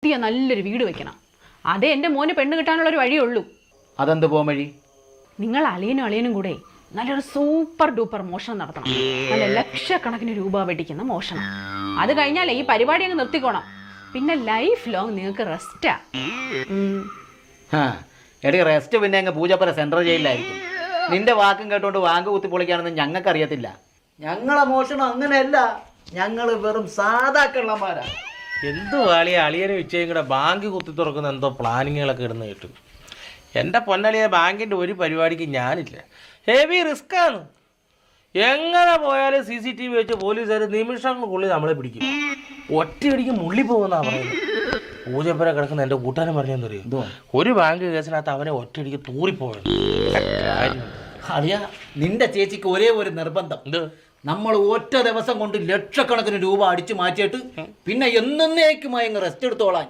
പുതിയ നല്ലൊരു വീട് വെക്കണം. അതേ എൻ്റെ മോന് പെണ്ണ് കിട്ടാനുള്ളൊരു വഴിയുള്ളൂ. അതെന്ത് പോകാൻ വഴി? നിങ്ങൾ അളിയനും കൂടെ നല്ലൊരു സൂപ്പർ ഡൂപ്പർ മോഷണം നടത്തണം. നല്ല ലക്ഷക്കണക്കിന് രൂപ വെടിക്കുന്ന മോഷണം. അത് കഴിഞ്ഞാലേ ഈ പരിപാടി അങ്ങ് നിർത്തിക്കോണം. പിന്നെ ലൈഫ് ലോങ് നിങ്ങൾക്ക് റെസ്റ്റാ. എടി റെസ്റ്റ് പിന്നെ അങ്ങ് പൂജപ്പുര സെൻട്രൽ ജയിലിലായിരിക്കും. നിന്റെ വാക്കും കേട്ടോണ്ട് വാങ്ക് കുത്തി പൊളിക്കാണെന്ന് ഞങ്ങൾക്കറിയത്തില്ല. ഞങ്ങളെ മോഷണം അങ്ങനെയല്ല, ഞങ്ങൾ വെറും സാധാ കള്ളന്മാരാ. എന്തു വാളിയ അളിയനെ ഉച്ചയും കൂടെ ബാങ്ക് കുത്തി തുറക്കുന്ന എന്തോ പ്ലാനിങ്ങുകളൊക്കെ ഇടുന്ന കേട്ടു. എൻ്റെ പൊന്നളിയ ബാങ്കിൻ്റെ ഒരു പരിപാടിക്ക് ഞാനില്ല. ഹെവി റിസ്ക്കാണ്. എങ്ങനെ പോയാലും CCTV വെച്ച് പോലീസുകാർ നിമിഷങ്ങൾക്കുള്ളിൽ നമ്മളെ പിടിക്കും. ഒറ്റയടിക്ക് മുള്ളി പോകുന്നാ പറയുന്നത്. പൂജപ്പുര കിടക്കുന്ന എൻ്റെ കൂട്ടുകാരൻ പറഞ്ഞെന്ന് അറിയും, ഒരു ബാങ്ക് കേസിനകത്ത് അവനെ ഒറ്റയടിക്ക് തൂറിപ്പോയത്. അറിയാ, നിന്റെ ചേച്ചിക്ക് ഒരേ ഒരു നിർബന്ധം, നമ്മൾ ഒറ്റ ദിവസം കൊണ്ട് ലക്ഷക്കണക്കിന് രൂപ അടിച്ചു മാറ്റിയിട്ട് പിന്നെ എന്നേക്കുമായി റെസ്റ്റ് എടുത്തോളാൻ.